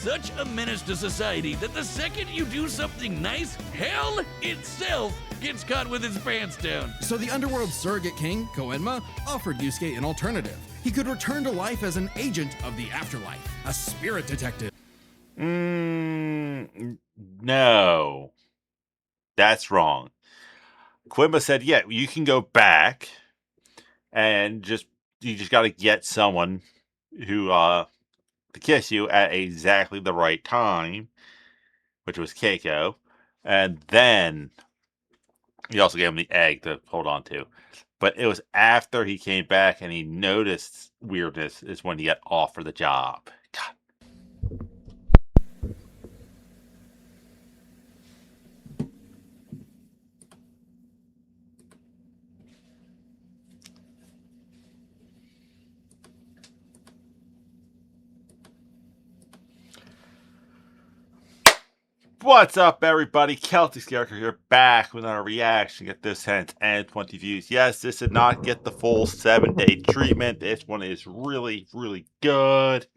such a menace to society that the second you do something nice, hell itself gets caught with its pants down. So the underworld surrogate king, Koenma, offered Yusuke an alternative. He could return to life as an agent of the afterlife, a spirit detective. No. That's wrong. Koenma said, yeah, you can go back and you just got to get someone who to kiss you at exactly the right time, which was Keiko, and then he also gave him the egg to hold on to. But it was after he came back and he noticed weirdness is when he got offered the job. God. What's up, everybody? Celtic Scarecrow here, back with our reaction. Get this 10 and 20 views. Yes, this did not get the full 7-day treatment. This one is really, really good.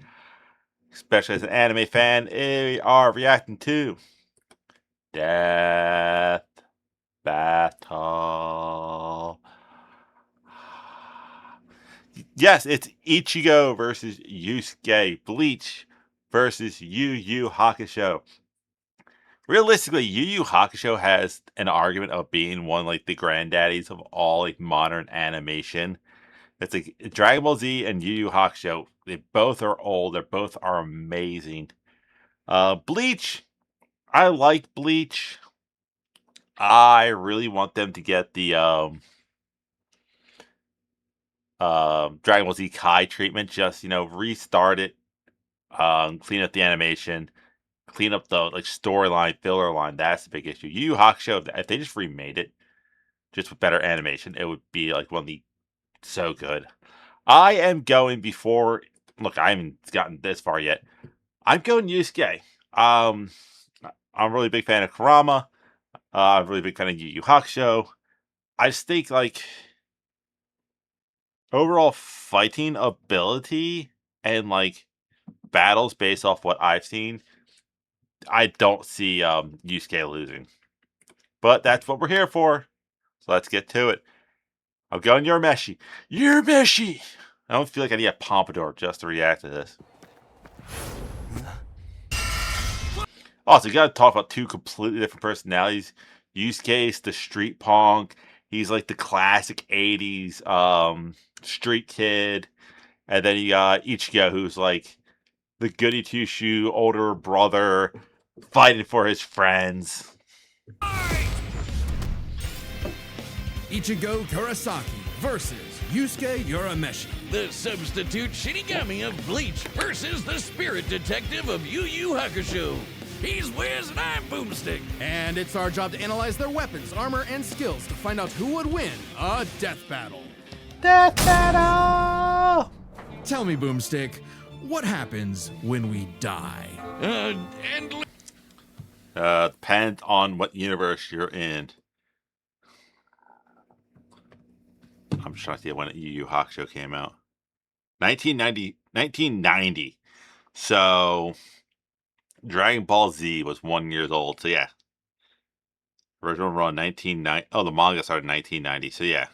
Especially as an anime fan, we are reacting to Death Battle. Yes, it's Ichigo versus Yusuke. Bleach versus Yu Yu Hakusho. Realistically, Yu Yu Hakusho has an argument of being one like the granddaddies of all like modern animation. It's like Dragon Ball Z and Yu Yu Hakusho. They both are old. They both are amazing. Bleach, I like Bleach. I really want them to get the Dragon Ball Z Kai treatment. Just restart it, clean up the animation. Clean up the storyline, filler line. That's the big issue. Yu Yu Hakusho, if they just remade it, just with better animation, it would be like one of the so good. I am going before. Look, I haven't gotten this far yet. I'm going Yusuke. I'm a really big fan of Kurama. I'm a really big fan of Yu Yu Hakusho. I just think overall fighting ability and battles based off what I've seen, I don't see Yusuke losing. But that's what we're here for. So let's get to it. I'm going Urameshi. Urameshi! I don't feel like I need a pompadour just to react to this. Also, you gotta talk about two completely different personalities. Yusuke is the street punk. He's like the classic 80s street kid. And then you got Ichigo, who's like the goody two-shoe older brother fighting for his friends. Ichigo Kurosaki versus Yusuke Urameshi. The substitute Shinigami of Bleach versus the spirit detective of Yu Yu Hakusho. He's Wiz and I'm Boomstick. And it's our job to analyze their weapons, armor, and skills to find out who would win a death battle. Death battle! Tell me, Boomstick, what happens when we die? Depends on what universe you're in. I'm just trying to see when Yu Yu Hakusho came out. 1990. So Dragon Ball Z was 1 year old. So yeah. Original run 1990. Oh, the manga started in 1990. So yeah.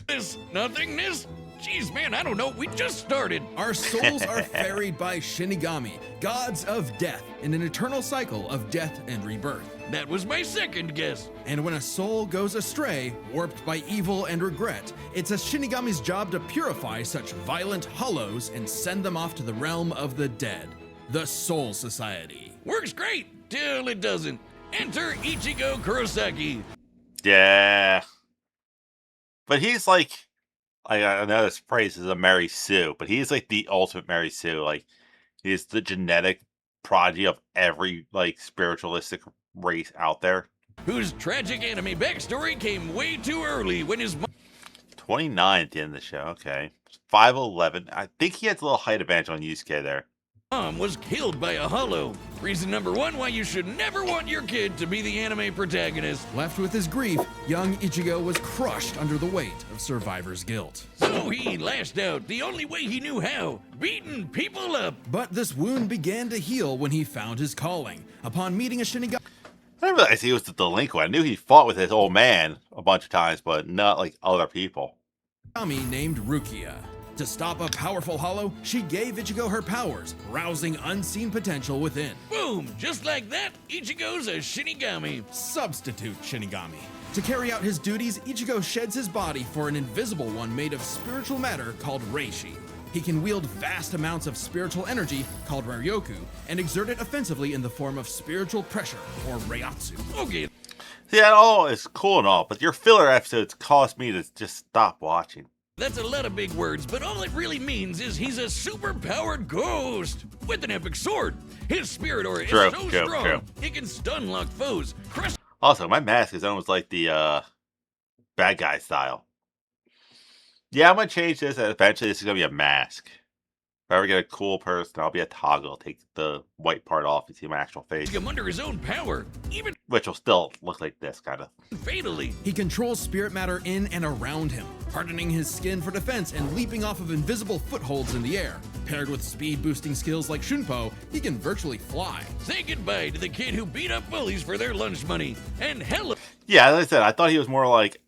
This nothingness? Jeez, man, I don't know. We just started. Our souls are ferried by Shinigami, gods of death, in an eternal cycle of death and rebirth. That was my second guess. And when a soul goes astray, warped by evil and regret, it's a Shinigami's job to purify such violent hollows and send them off to the realm of the dead, the Soul Society. Works great, till it doesn't. Enter Ichigo Kurosaki. Yeah. But he's I know this phrase is a Mary Sue, but he's like the ultimate Mary Sue. He's the genetic prodigy of every spiritualistic race out there. Whose tragic anime backstory came way too early when his 29 at the end of the show. Okay, 5'11". I think he has a little height advantage on Yusuke there. mom was killed by a hollow. Reason number one why you should never want your kid to be the anime protagonist. Left with his grief, young Ichigo was crushed under the weight of survivor's guilt. So he lashed out the only way he knew how, beating people up. But this wound began to heal when he found his calling. Upon meeting a Shinigami I didn't realize he was the delinquent. I knew he fought with his old man a bunch of times, but not like other people. named Rukia. To stop a powerful hollow, she gave Ichigo her powers, rousing unseen potential within. Boom! Just like that, Ichigo's a Shinigami. Substitute Shinigami. To carry out his duties, Ichigo sheds his body for an invisible one made of spiritual matter called Reishi. He can wield vast amounts of spiritual energy, called Ryoku, and exert it offensively in the form of spiritual pressure, or Reiatsu. Okay, See, that all is cool and all, but your filler episodes caused me to just stop watching. that's a lot of big words, but all it really means is he's a super-powered ghost with an epic sword. His spirit aura is so strong, it can stun-lock foes, crush. Also, my mask is almost like the bad guy style. Yeah, I'm gonna change this, and eventually this is gonna be a mask. If I ever get a cool person, I'll be a toggle. Take the white part off and see my actual face, him under his own power, even which will still look like this, kind of. fatally. He controls spirit matter in and around him, hardening his skin for defense and leaping off of invisible footholds in the air. Paired with speed-boosting skills like Shunpo, he can virtually fly. Say goodbye to the kid who beat up bullies for their lunch money, and hell, Yeah, as I said, I thought he was more like,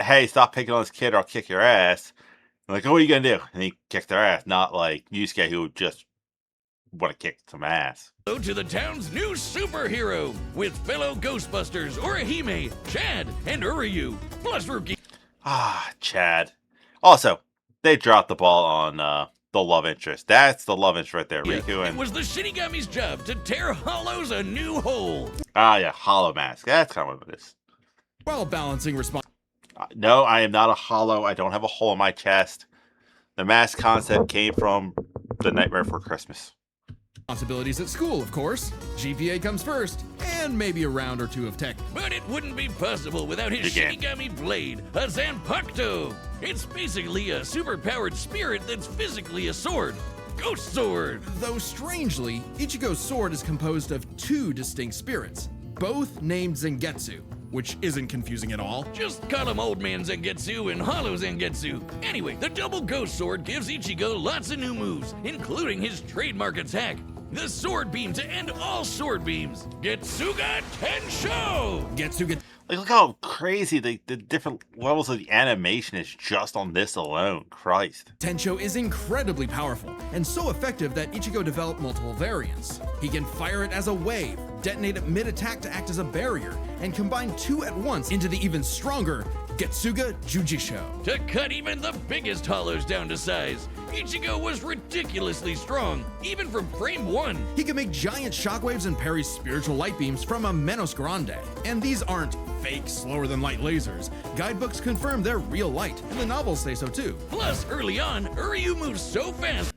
hey, stop picking on this kid or I'll kick your ass. I'm like, oh, what are you gonna do? And he kicked their ass, not like Yusuke who just want to kick some ass. to the town's new superhero with fellow Ghostbusters Orihime, Chad, and Uryu, plus Rookie. Ah, Chad. Also, they dropped the ball on the love interest. That's the love interest right there, Riku. It And was the Shinigami's job to tear hollows a new hole. yeah, hollow mask. That's kind of what it is. While balancing No, I am not a hollow. I don't have a hole in my chest. The mask concept came from The Nightmare Before Christmas. responsibilities at school, of course. GPA comes first, and maybe a round or two of tech. But it wouldn't be possible without his Again. Shinigami blade, a Zanpakuto. It's basically a super-powered spirit that's physically a sword. Ghost sword. Though strangely, Ichigo's sword is composed of two distinct spirits, both named Zangetsu, which isn't confusing at all. Just call him Old Man Zangetsu and Hollow Zangetsu. Anyway, the double ghost sword gives Ichigo lots of new moves, including his trademark attack, the sword beam to end all sword beams, Getsuga Tensho! Getsuga Like, look how crazy the different levels of the animation is just on this alone. Christ. Tensho is incredibly powerful, and so effective that Ichigo developed multiple variants. He can fire it as a wave, detonate it mid-attack to act as a barrier, and combine two at once into the even stronger Getsuga Jujisho. To cut even the biggest hollows down to size, Ichigo was ridiculously strong, even from frame 1. He can make giant shockwaves and parry spiritual light beams from a Menos Grande. And these aren't fake, slower-than-light lasers. Guidebooks confirm they're real light, and the novels say so too. Plus, early on, Uryu moves so fast.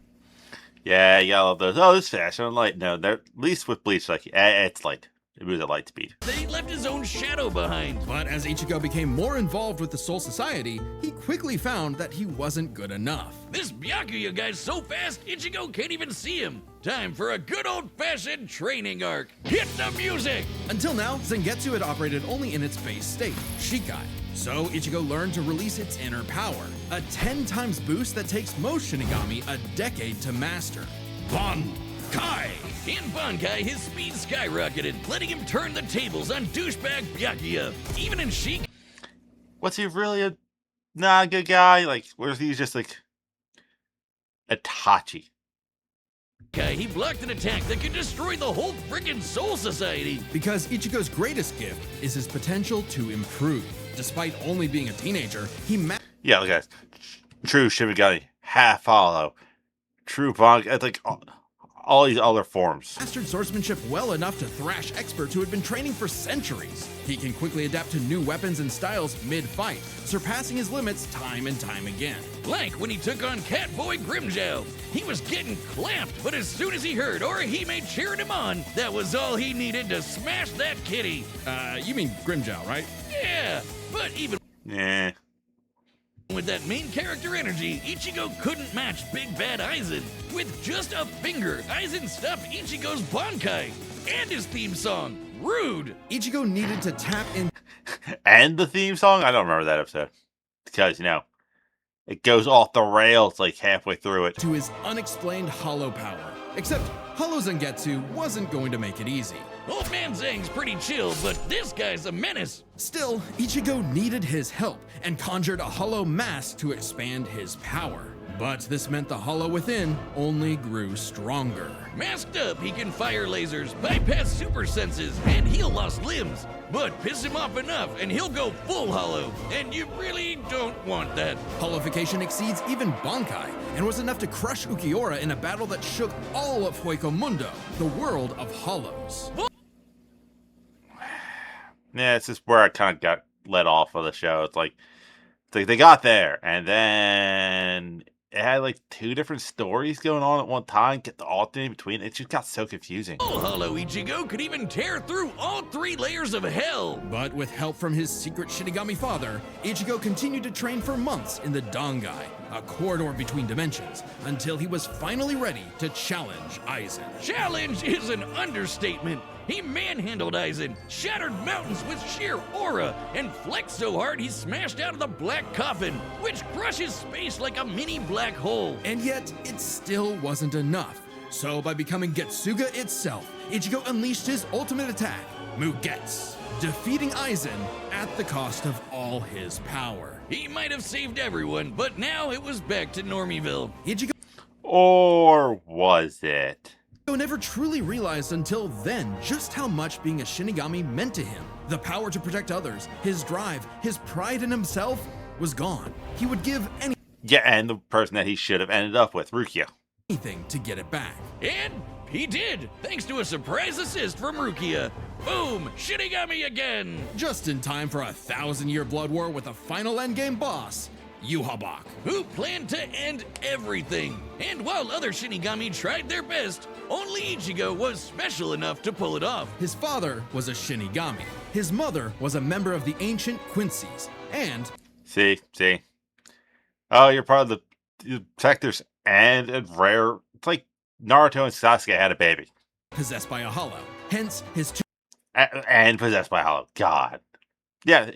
Yeah, you got all those. Oh, this fast. I'm like, no, they're at least with Bleach, like, it's light. It moves at light speed. That he left his own shadow behind. But as Ichigo became more involved with the Soul Society, he quickly found that he wasn't good enough. This Byakuya guy's so fast, Ichigo can't even see him. Time for a good old-fashioned training arc. Hit the music! Until now, Zangetsu had operated only in its base state, Shikai. So Ichigo learned to release its inner power, a 10 times boost that takes most Shinigami a decade to master. Bankai! In Bankai, his speed skyrocketed, letting him turn the tables on douchebag Byakuya. Even in Shikai, Was he really a not good guy? Like, was he just like Itachi? he blocked an attack that could destroy the whole frickin' Soul Society. Because Ichigo's greatest gift is his potential to improve. Despite only being a teenager, he Yeah, look at this. True Shimigami, half hollow, true Bankai. It's like all these other forms. mastered swordsmanship well enough to thrash experts who had been training for centuries. He can quickly adapt to new weapons and styles mid-fight, surpassing his limits time and time again. Like when he took on Catboy Grimjow. He was getting clamped, but as soon as he heard Orihime cheering him on, that was all he needed to smash that kitty. You mean Grimjow, right? Yeah, but even Yeah. With that main character energy, Ichigo couldn't match Big Bad Aizen. With just a finger, Aizen stopped Ichigo's Bankai and his theme song. Rude! Ichigo needed to tap in And the theme song? I don't remember that episode. Because, it goes off the rails like halfway through it. to his unexplained hollow power. Except Hollow Zangetsu wasn't going to make it easy. Old Man Zang's pretty chill, but this guy's a menace. Still, Ichigo needed his help and conjured a hollow mask to expand his power. But this meant the hollow within only grew stronger. Masked up, he can fire lasers, bypass super senses, and heal lost limbs. But piss him off enough, and he'll go full hollow. And you really don't want that. Hollowification exceeds even Bankai and was enough to crush Ukiura in a battle that shook all of Hueco Mundo, the world of hollows. Yeah, it's just where I kind of got let off of the show. It's like they got there, and then it had like 2 different stories going on at one time, get the alternate between. It just got so confusing. Full hollow Ichigo could even tear through all 3 layers of hell. But with help from his secret Shinigami father, Ichigo continued to train for months in the Dangai, a corridor between dimensions, until he was finally ready to challenge Aizen. Challenge is an understatement. He manhandled Aizen, shattered mountains with sheer aura, and flexed so hard he smashed out of the black coffin, which crushes space like a mini black hole. And yet, it still wasn't enough. So by becoming Getsuga itself, Ichigo unleashed his ultimate attack, Mugetsu, defeating Aizen at the cost of all his power. He might have saved everyone, but now it was back to Normieville. Ichigo Or was it? never truly realized until then just how much being a Shinigami meant to him. The power to protect others, his drive, his pride in himself was gone. He would give Yeah, and the person that he should have ended up with, Rukia. anything to get it back. And he did, thanks to a surprise assist from Rukia. Boom! Shinigami again! Just in time for a 1,000-year blood war with a final endgame boss, Yhwach. Who planned to end everything. And while other Shinigami tried their best, only Ichigo was special enough to pull it off. His father was a Shinigami. His mother was a member of the ancient Quincy's. And See? Oh, you're part of the protectors and a rare. It's like Naruto and Sasuke had a baby. possessed by a hollow. Hence, his two And possessed by Hollow. God. Yeah,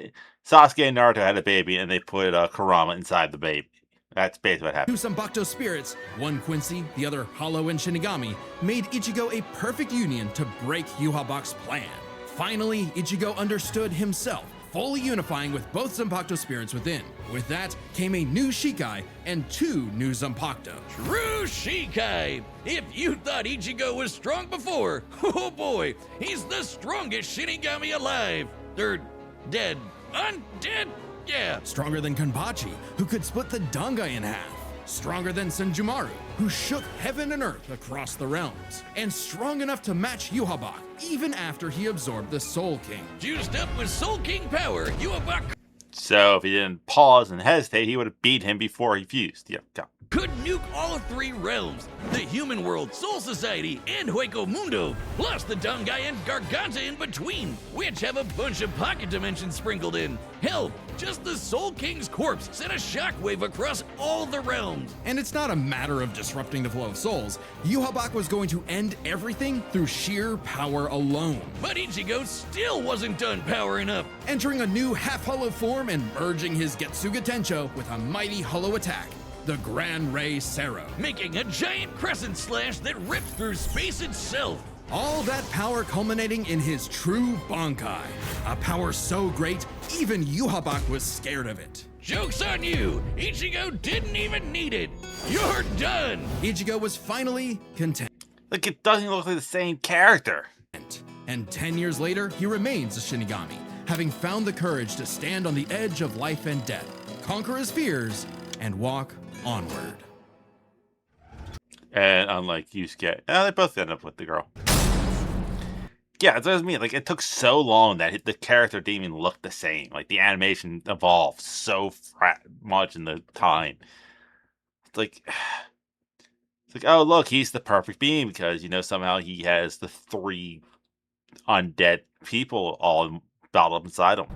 Sasuke and Naruto had a baby, and they put Kurama inside the baby. That's basically what happened. Sanbakuto spirits, one Quincy, the other Hollow and Shinigami, made Ichigo a perfect union to break Yhwach's plan. Finally, Ichigo understood himself, fully unifying with both Zanpakuto spirits within. With that came a new Shikai and 2 new Zanpakuto. True Shikai! If you thought Ichigo was strong before, oh boy, he's the strongest Shinigami alive. They're dead. Undead? Yeah. Stronger than Kanbachi, who could split the Dangai in half. Stronger than Senjumaru, who shook heaven and earth across the realms. And strong enough to match Yhwach, even after he absorbed the Soul King. Juiced up with Soul King power, Yhwach So if he didn't pause and hesitate, he would have beat him before he fused. Yeah, go. could nuke all 3 realms, the human world, Soul Society, and Hueco Mundo, plus the Dangai and Garganta in between, which have a bunch of pocket dimensions sprinkled in. Hell, just the Soul King's corpse sent a shockwave across all the realms. And it's not a matter of disrupting the flow of souls. Yhwach was going to end everything through sheer power alone. But Ichigo still wasn't done powering up. Entering a new half-hollow form and merging his Getsuga Tencho with a mighty hollow attack, the Gran Ray Sero. Making a giant crescent slash that ripped through space itself. All that power culminating in his true Bankai. A power so great, even Yhwach was scared of it. Joke's on you! Ichigo didn't even need it! You're done! Ichigo was finally content. Like, it doesn't look like the same character. And 10 years later, he remains a Shinigami, having found the courage to stand on the edge of life and death, conquer his fears, and walk onward. And unlike Yusuke, they both end up with the girl. Yeah, that's what I mean. Like, it took so long that the character didn't even look the same. Like, the animation evolved so much in the time. It's like, oh, look, he's the perfect being because, somehow he has the 3 undead people all bottled up inside him.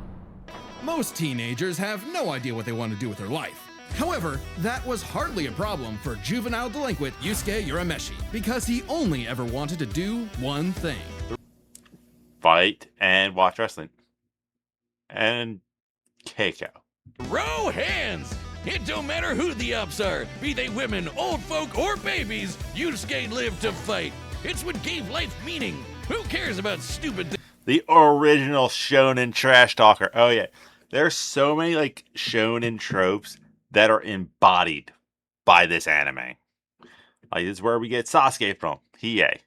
Most teenagers have no idea what they want to do with their life. However, that was hardly a problem for juvenile delinquent Yusuke Urameshi, because he only ever wanted to do one thing. Fight and watch wrestling. And Keiko. Throw hands! It don't matter who the ups are, be they women, old folk, or babies, Yusuke lived to fight. It's what gave life meaning. Who cares about stupid things? The original shonen trash talker. Oh yeah. There's so many like shonen tropes that are embodied by this anime. Like this is where we get Sasuke from. Hiei.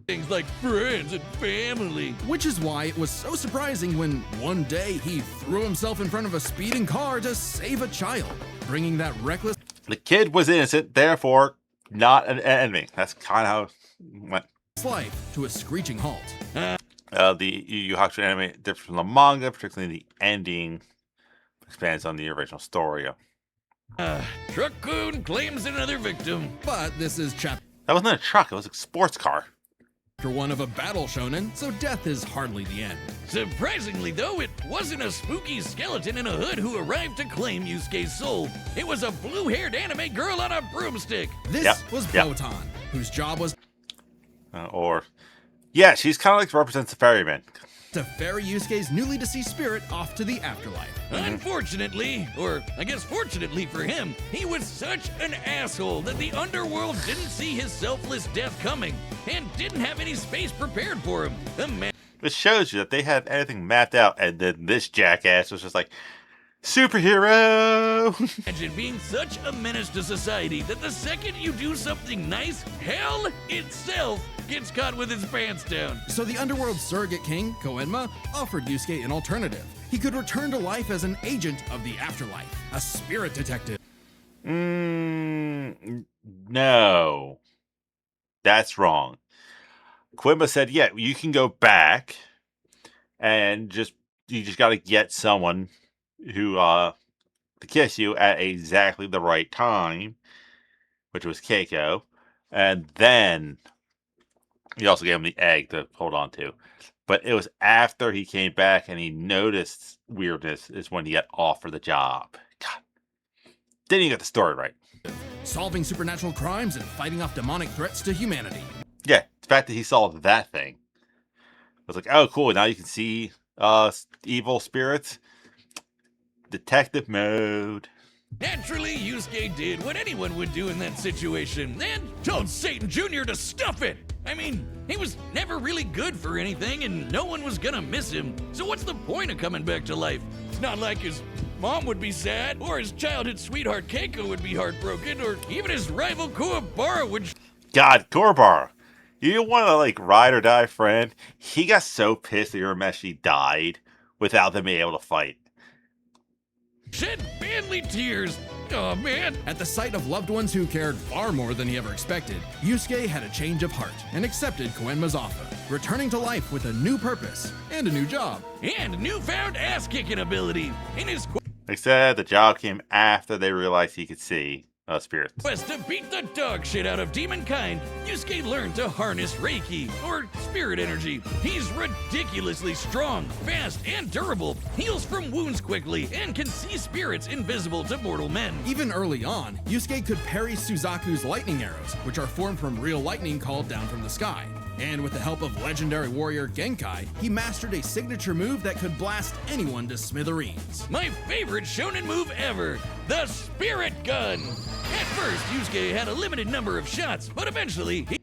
Things like friends and family. Which is why it was so surprising when one day he threw himself in front of a speeding car to save a child, bringing that reckless The kid was innocent, therefore not an enemy. That's kind of how it went. life to a screeching halt. The Yu Yu Hakusho anime differs from the manga, particularly the ending expands on the original story. Truck-kun claims another victim. But this is chapter That wasn't a truck, it was a sports car. 1 of a battle shonen, so death is hardly the end. Surprisingly, though, it wasn't a spooky skeleton in a hood who arrived to claim Yusuke's soul. It was a blue-haired anime girl on a broomstick. This was Botan, whose job was Yeah, she's kind of like represents the ferryman. to ferry Yusuke's newly deceased spirit off to the afterlife. Unfortunately, or I guess fortunately for him, he was such an asshole that the underworld didn't see his selfless death coming and didn't have any space prepared for him. Which shows you that they had everything mapped out, and then this jackass was just like, superhero! Imagine being such a menace to society that the second you do something nice, hell itself gets caught with its pants down. So the underworld surrogate king, Koenma, offered Yusuke an alternative. He could return to life as an agent of the afterlife, a spirit detective. No. That's wrong. Quimba said, yeah, you can go back and you just got to get someone who to kiss you at exactly the right time, which was Keiko, and then he also gave him the egg to hold on to. But it was after he came back and he noticed weirdness is when he got offered the job. God. Didn't even get the story right. Solving supernatural crimes and fighting off demonic threats to humanity. Yeah, the fact that he saw that thing was like, oh, cool. Now you can see evil spirits. Detective mode. Naturally, Yusuke did what anyone would do in that situation and told Satan Jr. to stuff it. I mean, he was never really good for anything and no one was gonna miss him. So what's the point of coming back to life? It's not like his mom would be sad, or his childhood sweetheart Keiko would be heartbroken, or even his rival Kuwabara would... God, Kuwabara. You want to like ride or die friend? He got so pissed that Urameshi died without them being able to fight. shed manly tears. Oh man. At the sight of loved ones who cared far more than he ever expected, Yusuke had a change of heart and accepted Koenma's offer, returning to life with a new purpose and a new job. And newfound ass-kicking ability. In his They said the job came after they realized he could see spirits. quest to beat the dog shit out of demon kind, Yusuke learned to harness Reiki, or spirit energy. He's ridiculously strong, fast, and durable, heals from wounds quickly, and can see spirits invisible to mortal men. Even early on, Yusuke could parry Suzaku's lightning arrows, which are formed from real lightning called down from the sky. And with the help of legendary warrior Genkai, he mastered a signature move that could blast anyone to smithereens. My favorite shonen move ever, the Spirit Gun. At first, Yusuke had a limited number of shots, but eventually he...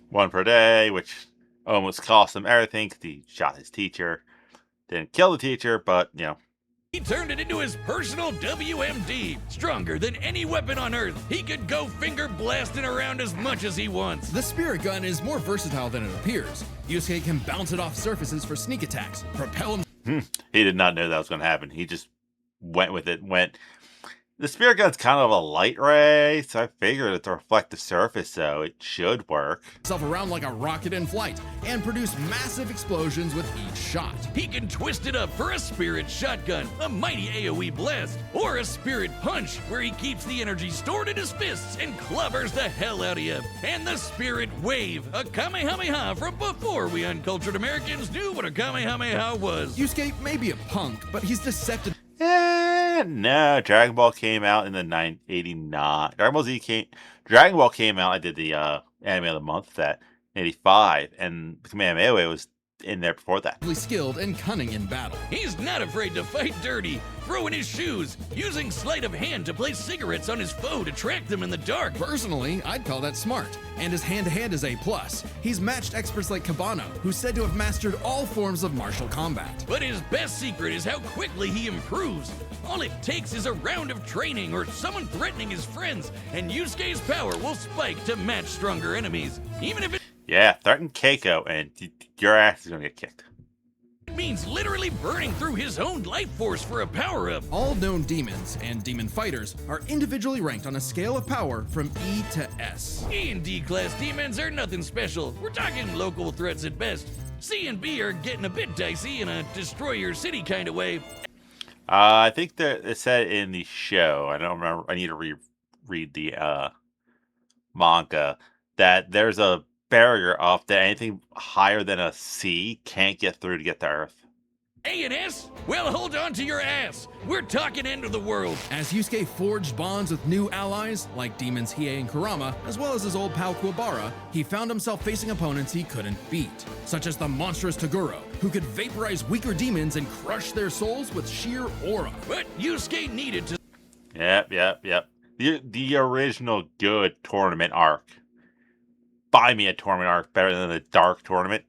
One per day, which almost cost him everything because he shot his teacher. Didn't kill the teacher, but, you know. He turned it into his personal WMD. Stronger than any weapon on Earth, he could go finger blasting around as much as he wants. The spirit gun is more versatile than it appears. Yusuke can bounce it off surfaces for sneak attacks, propel him... He did not know that was going to happen. He just went with it, The spirit gun's kind of a light ray, so I figured it's a reflective surface, so it should work. himself around like a rocket in flight and produce massive explosions with each shot. He can twist it up for a spirit shotgun, a mighty AoE blast, or a spirit punch, where he keeps the energy stored in his fists and clobbers the hell out of you. And the spirit wave, a Kamehameha from before we uncultured Americans knew what a Kamehameha was. Yusuke may be a punk, but he's deceptive No, Dragon Ball came out in the 989. Dragon Ball came out. I did the anime of the month that 85, and Kamehameha was in there before that. Skilled and cunning in battle. He's not afraid to fight dirty, throwing his shoes, using sleight of hand to place cigarettes on his foe to track them in the dark. Personally, I'd call that smart. And his hand-to-hand is A+. He's matched experts like Cabano, who's said to have mastered all forms of martial combat. But his best secret is how quickly he improves. All it takes is a round of training or someone threatening his friends, and Yusuke's power will spike to match stronger enemies. Even if it Threaten Keiko, and your ass is gonna get kicked. means literally burning through his own life force for a power-up. All known demons and demon fighters are individually ranked on a scale of power from E to S. E and D class demons are nothing special. We're talking local threats at best. C and B are getting a bit dicey in a destroy your city kind of way. I think that it said in the show, I don't remember, I need to reread the manga, that there's a barrier up that anything higher than a C can't get through to get to Earth. A and S? Well, hold on to your ass. We're talking end of the world. As Yusuke forged bonds with new allies, like demons Hiei and Kurama, as well as his old pal Kuwabara, he found himself facing opponents he couldn't beat, such as the monstrous Toguro, who could vaporize weaker demons and crush their souls with sheer aura. But Yusuke needed to Yep. The original good tournament arc. Buy me a tournament arc better than the Dark tournament.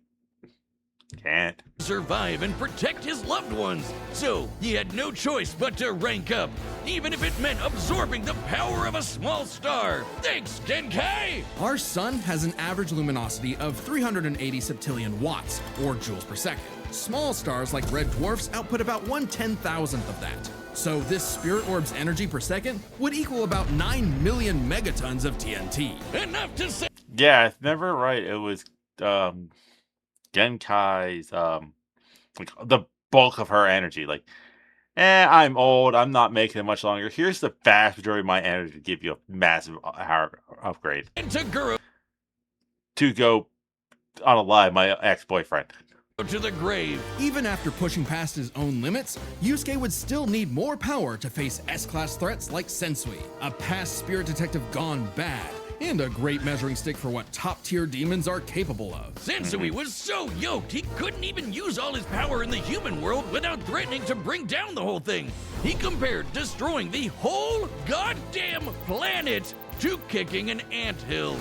Can't. survive and protect his loved ones. So he had no choice but to rank up, even if it meant absorbing the power of a small star. Thanks, Genkai! Our sun has an average luminosity of 380 septillion watts, or joules per second. Small stars like red dwarfs output about 1/10,000th of that. So this spirit orb's energy per second would equal about 9 million megatons of TNT. Enough to say. Yeah, if never right, it was Genkai's like the bulk of her energy. Like, I'm old, I'm not making it much longer. Here's the vast majority of my energy to give you a massive power upgrade. And Toguro To go unalive my ex-boyfriend. to the grave. Even after pushing past his own limits, Yusuke would still need more power to face S-class threats like Sensui, a past spirit detective gone bad, and a great measuring stick for what top-tier demons are capable of. Sensui was so yoked he couldn't even use all his power in the human world without threatening to bring down the whole thing. He compared destroying the whole goddamn planet to kicking an anthill.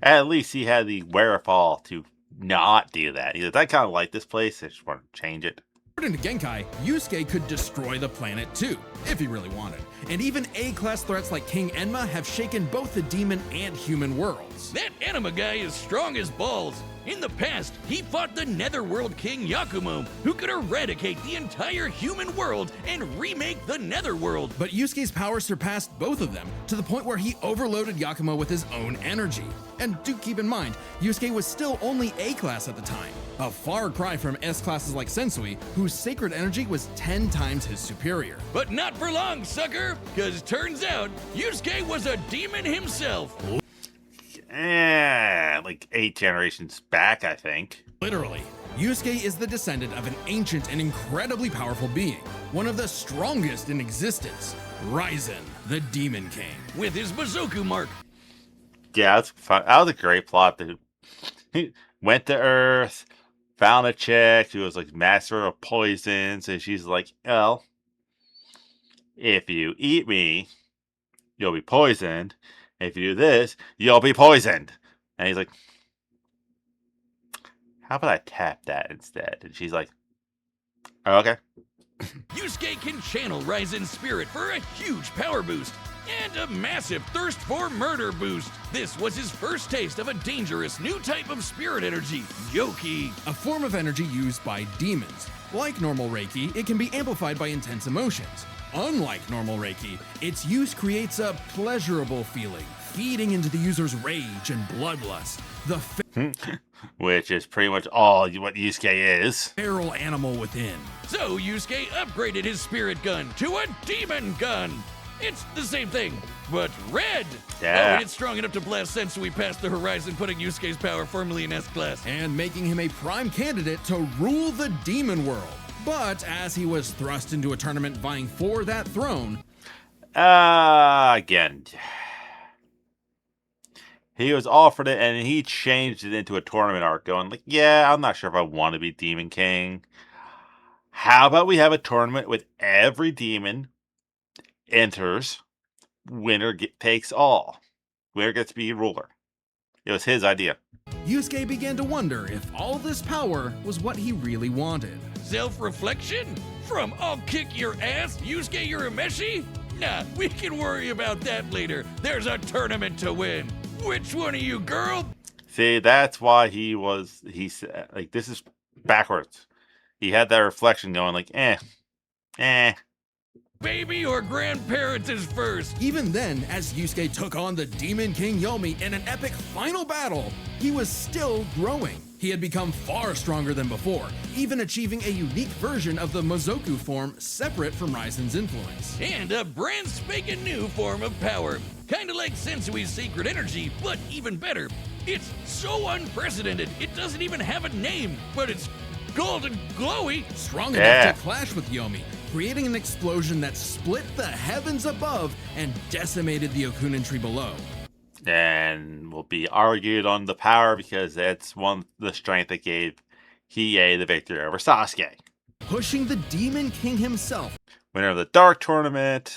At least he had the wherewithal to not do that. He said, I kind of like this place, I just want to change it. According to Genkai, Yusuke could destroy the planet too, if he really wanted. And even A-class threats like King Enma have shaken both the demon and human worlds. That anima guy is strong as balls. In the past, he fought the Netherworld King Yakumo, who could eradicate the entire human world and remake the Netherworld. But Yusuke's power surpassed both of them, to the point where he overloaded Yakumo with his own energy. And do keep in mind, Yusuke was still only A-class at the time, a far cry from S-classes like Sensui, whose sacred energy was 10 times his superior. But not for long, sucker, because turns out Yusuke was a demon himself. Like 8 generations back, I think. Literally, Yusuke is the descendant of an ancient and incredibly powerful being, one of the strongest in existence, Ryzen, the Demon King. With his Bazoku mark. Yeah, that's fun. That was a great plot. Dude. He went to Earth, found a chick who was like master of poisons, and she's like, well, if you eat me, you'll be poisoned. If you do this, you'll be poisoned. And he's like, how about I tap that instead? And she's like, oh, okay. Yusuke can channel Ryzen's spirit for a huge power boost and a massive thirst for murder boost. This was his first taste of a dangerous new type of spirit energy, Yoki. A form of energy used by demons. Like normal Reiki, it can be amplified by intense emotions. Unlike normal Reiki, its use creates a pleasurable feeling, feeding into the user's rage and bloodlust. The Which is pretty much all what Yusuke is. feral animal within. So Yusuke upgraded his spirit gun to a demon gun. It's the same thing, but red. Yeah. Oh, and it's strong enough to blast Sensui past the horizon, putting Yusuke's power firmly in S-class. And making him a prime candidate to rule the demon world. But as he was thrust into a tournament vying for that throne, again, he was offered it and he changed it into a tournament arc going like, yeah, I'm not sure if I want to be Demon King. How about we have a tournament with every demon enters, winner takes all. Winner gets to be ruler. It was his idea. Yusuke began to wonder if all this power was what he really wanted. Self-reflection? From I'll kick your ass, Yusuke Urameshi? Nah, we can worry about that later. There's a tournament to win. Which one of you, girl? See, that's why he said, like, this is backwards. He had that reflection going like, Baby or grandparents is first. Even then, as Yusuke took on the Demon King Yomi in an epic final battle, he was still growing. He had become far stronger than before, even achieving a unique version of the Mozoku form separate from Raizen's influence. And a brand spanking new form of power. Kinda like Sensui's sacred energy, but even better. It's so unprecedented, it doesn't even have a name, but it's golden glowy. Strong enough to clash with Yomi, creating an explosion that split the heavens above and decimated the Okunin tree below. And will be argued on the power because that's the strength that gave Hiei the victory over Sasuke. Pushing the Demon King himself. Winner of the Dark Tournament.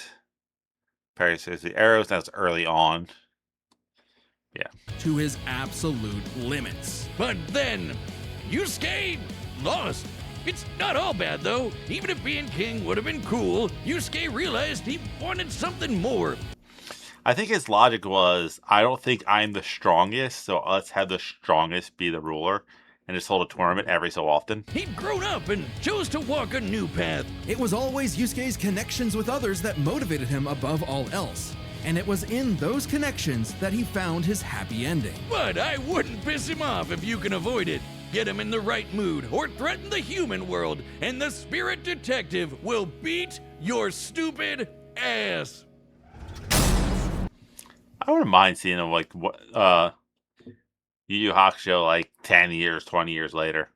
Parries the arrows, that's early on. Yeah. To his absolute limits. But then, Yusuke lost. It's not all bad though. Even if being king would have been cool, Yusuke realized he wanted something more. I think his logic was, I don't think I'm the strongest, so let's have the strongest be the ruler and just hold a tournament every so often. He'd grown up and chose to walk a new path. It was always Yusuke's connections with others that motivated him above all else. And it was in those connections that he found his happy ending. But I wouldn't piss him off if you can avoid it. Get him in the right mood or threaten the human world, and the spirit detective will beat your stupid ass. I wouldn't mind seeing him like Yu Yu Hakusho like 10 years, 20 years later.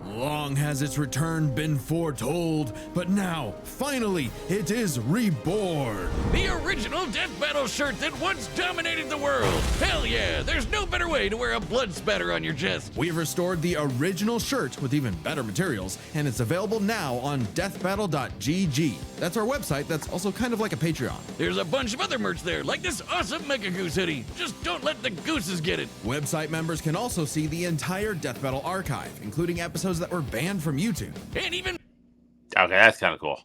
Long has its return been foretold, but now, finally, it is reborn. The original Death Battle shirt that once dominated the world. Hell yeah, there's no better way to wear a blood spatter on your chest. We've restored the original shirt with even better materials, and it's available now on deathbattle.gg. That's our website that's also kind of like a Patreon. There's a bunch of other merch there, like this awesome Mega Goose hoodie. Just don't let the gooses get it. Website members can also see the entire Death Battle archive, including episodes that were banned from YouTube. And even Okay, that's kind of cool.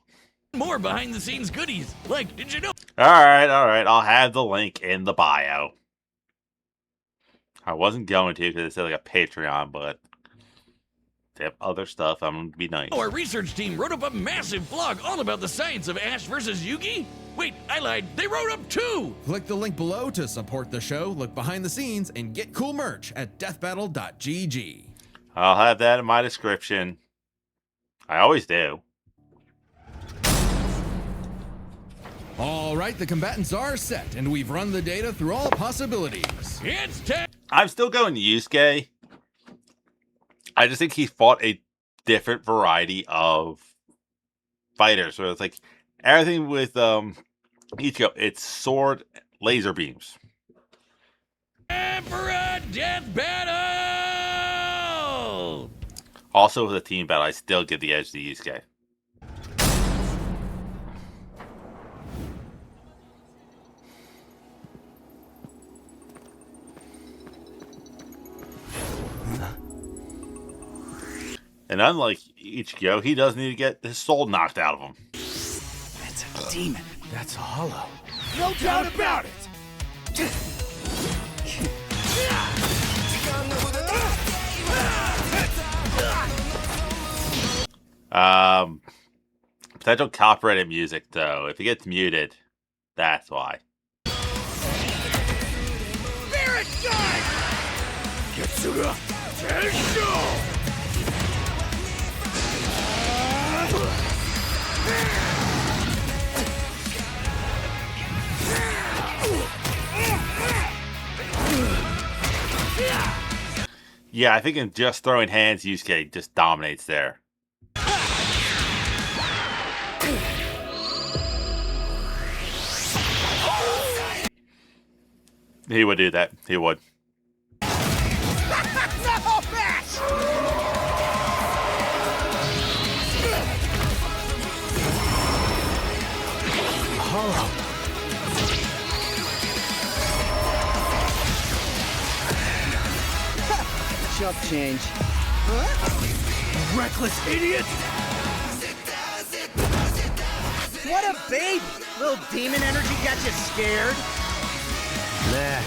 more behind the scenes goodies. Like, did you know? All right. I'll have the link in the bio. I wasn't going to because it said like a Patreon, but they have other stuff. I'm going to be nice. Our research team wrote up a massive blog all about the science of Ash versus Yugi. Wait, I lied. They wrote up 2. Click the link below to support the show, look behind the scenes, and get cool merch at deathbattle.gg. I'll have that in my description. I always do. All right, the combatants are set, and we've run the data through all possibilities. It's time. I'm still going Yusuke. I just think he fought a different variety of fighters. So it's like everything with Ichigo, it's sword, laser beams. Time for a death battle! Also, with a team battle, I still give the edge to Yusuke. And unlike Ichigo, he doesn't need to get his soul knocked out of him. That's a demon. That's a hollow. No doubt about it. Potential copyrighted music, though. If it gets muted, that's why. Spirit Guide! Getsuga Tensho! Yeah, I think in just throwing hands, Yusuke just dominates there. He would do that. He would. No match! Hollow. Chump change. Reckless idiot! What a baby! Little demon energy got you scared? Nah.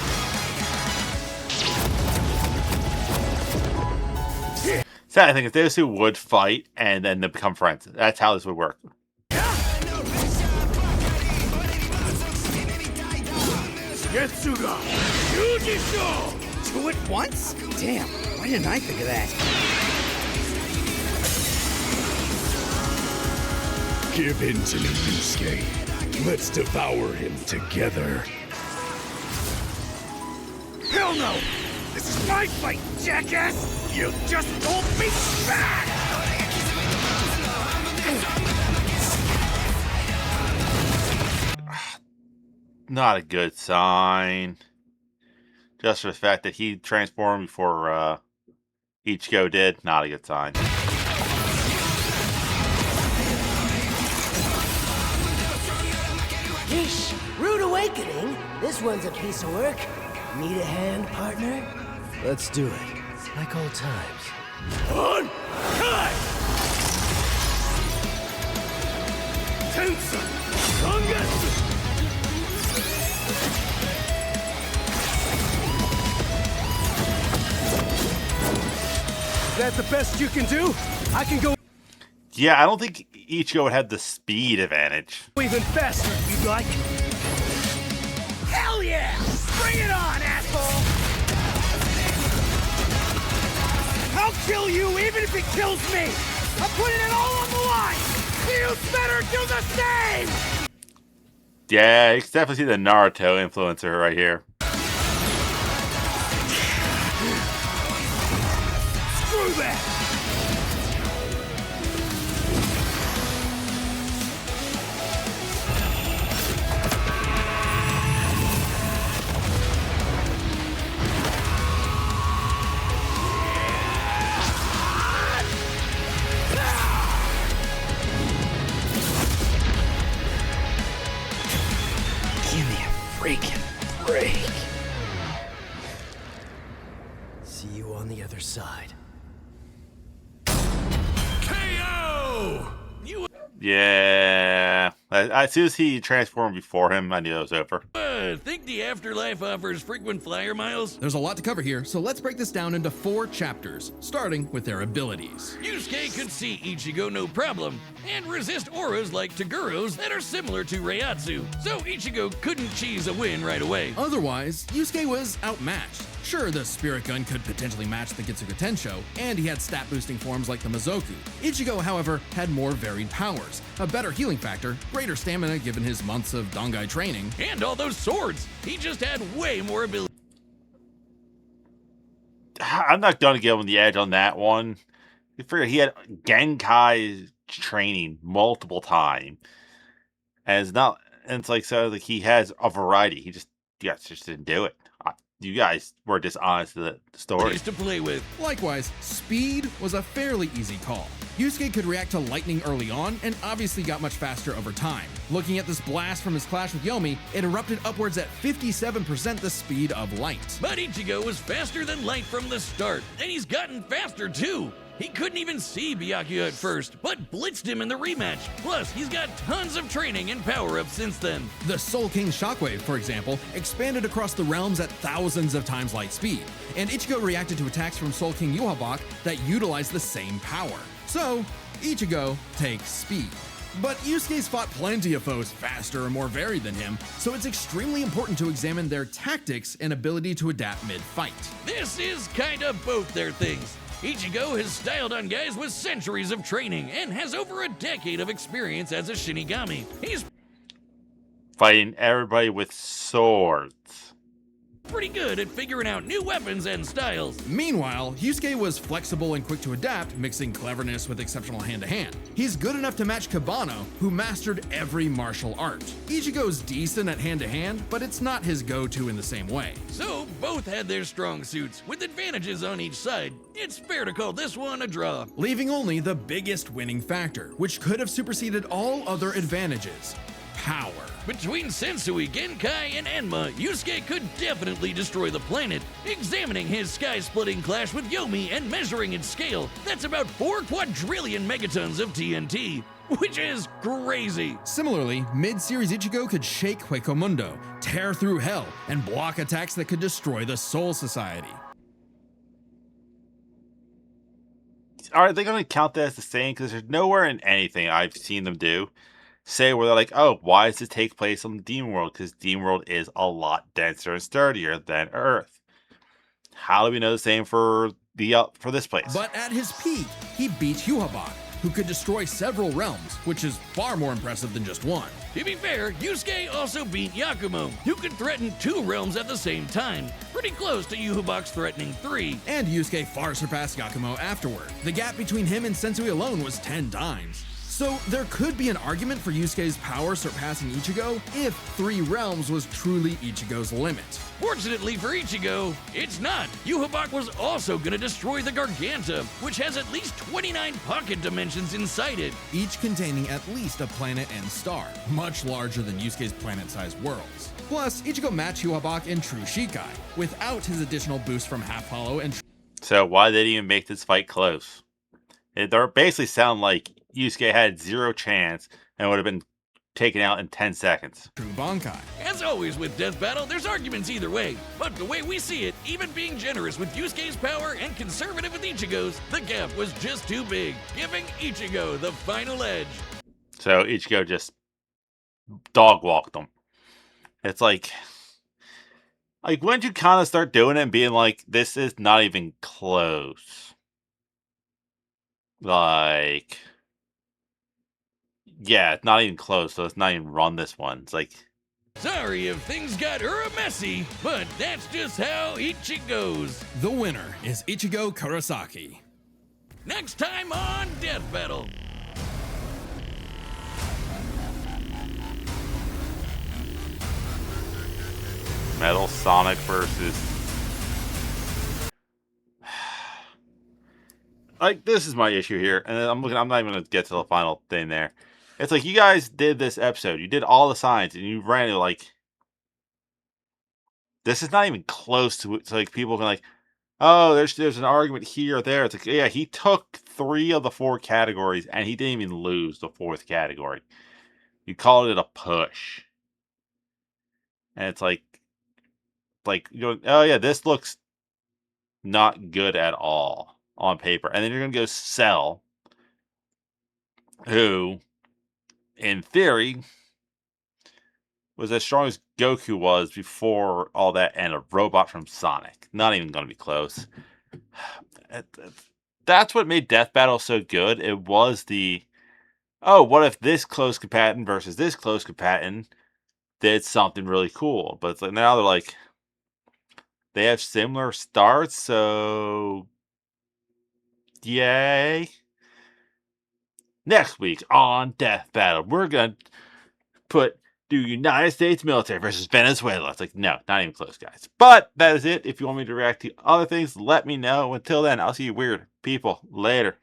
Sad thing is, those who would fight and then they become friends. That's how this would work. Getsuga! Two at once? Damn, why didn't I think of that? Give in to me, Yusuke. Let's devour him together. Hell no! This is my fight, jackass! You just hold me back! Not a good sign. Just for the fact that he transformed before Ichigo did, not a good sign. Yeesh, rude awakening. This one's a piece of work. Need a hand, partner? Let's do it, like old times. On! Kai! Tensa! Kongetsu! Is that the best you can do? I can go Yeah, I don't think Ichigo would have the speed advantage. even faster if you'd like. Hell yeah! Bring it on, asshole! I'll kill you even if it kills me! I'm putting it all on the line! You better do the same! Yeah, you can definitely see the Naruto influencer right here. Screw that! Give me a freaking break. See you on the other side. KO! You Yeah. As soon as he transformed before him, I knew it was over. think the afterlife offers frequent flyer miles? There's a lot to cover here, so let's break this down into 4 chapters, starting with their abilities. Yusuke could see Ichigo no problem, and resist auras like Togoro's that are similar to Reiatsu, so Ichigo couldn't cheese a win right away. Otherwise, Yusuke was outmatched. Sure, the Spirit Gun could potentially match the Getsuga Tensho, and he had stat-boosting forms like the Mizoku. Ichigo, however, had more varied powers, a better healing factor, greater stamina given his months of Dangai training, And all those swords! He just had way more ability. I'm not going to give him the edge on that one. You figure he had Genkai training multiple times. And it's not, and it's like, so like he has a variety. You guys just didn't do it. You guys were dishonest to the story. to play with. Likewise, speed was a fairly easy call. Yusuke could react to lightning early on, and obviously got much faster over time. Looking at this blast from his clash with Yomi, it erupted upwards at 57% the speed of light. But Ichigo was faster than light from the start, and he's gotten faster too. He couldn't even see Byakuya at first, but blitzed him in the rematch. Plus, he's got tons of training and power-ups since then. The Soul King Shockwave, for example, expanded across the realms at thousands of times light speed, and Ichigo reacted to attacks from Soul King Yuhabak that utilized the same power. So, Ichigo takes speed. But Yusuke's fought plenty of foes faster or more varied than him, so it's extremely important to examine their tactics and ability to adapt mid-fight. This is kinda both their things. Ichigo has styled on guys with centuries of training and has over a decade of experience as a Shinigami. He's Fighting everybody with swords. pretty good at figuring out new weapons and styles. Meanwhile, Yusuke was flexible and quick to adapt, mixing cleverness with exceptional hand-to-hand. He's good enough to match Kabano, who mastered every martial art. Ichigo's decent at hand-to-hand, but it's not his go-to in the same way. So, both had their strong suits, with advantages on each side. It's fair to call this one a draw. Leaving only the biggest winning factor, which could have superseded all other advantages: power. Between Sensui, Genkai, and Enma, Yusuke could definitely destroy the planet. Examining his sky-splitting clash with Yomi and measuring its scale, that's about 4 quadrillion megatons of TNT, which is crazy. Similarly, mid-series Ichigo could shake Huecomundo, tear through hell, and block attacks that could destroy the Soul Society. Are they going to count that as the same? Because there's nowhere in anything I've seen them do say where they're like, oh, why does it take place on Demon World? Because Demon World is a lot denser and sturdier than Earth. How do we know the same for this place? But at his peak, he beat Yuhabak, who could destroy several realms, which is far more impressive than just one. To be fair, Yusuke also beat Yakumo, who could threaten 2 realms at the same time, pretty close to Yuhabak's threatening 3. And Yusuke far surpassed Yakumo afterward. The gap between him and Sensui alone was 10 times. So there could be an argument for Yusuke's power surpassing Ichigo if 3 realms was truly Ichigo's limit. Fortunately for Ichigo, it's not. Yuhabak was also gonna destroy the Garganta, which has at least 29 pocket dimensions inside it. Each containing at least a planet and star, much larger than Yusuke's planet-sized worlds. Plus, Ichigo matched Yuhabak in True Shikai, without his additional boost from Half Hollow and So why did he even make this fight close? It basically sound like Yusuke had 0 chance and would have been taken out in 10 seconds. True Bankai. As always with Death Battle, there's arguments either way. But the way we see it, even being generous with Yusuke's power and conservative with Ichigo's, the gap was just too big, giving Ichigo the final edge. So Ichigo just dog walked him. It's like when did you kind of start doing it and being like, this is not even close? Like, yeah, it's not even close, so let's not even run this one. It's like, Sorry if things got messy, but that's just how Ichigo goes. The winner is Ichigo Kurosaki. Next time on Death Battle. Metal Sonic versus... Like, this is my issue here, and I'm not even going to get to the final thing there. It's like, you guys did this episode, you did all the signs, and you ran it like, this is not even close to it. So like, people can like, oh, there's an argument here or there. It's like, yeah, he took 3 of the 4 categories, and he didn't even lose the 4th category. You called it a push. And it's like, you know, oh yeah, this looks not good at all on paper. And then you're going to go Cell, who, in theory, was as strong as Goku was before all that, and a robot from Sonic. Not even going to be close. That's what made Death Battle so good. It was the, oh, what if this close combatant versus this close combatant did something really cool? But it's like, now they're like, they have similar starts, so yay. Next week on Death Battle, we're going to put the United States military versus Venezuela. It's like, no, not even close, guys. But that is it. If you want me to react to other things, let me know. Until then, I'll see you weird people later.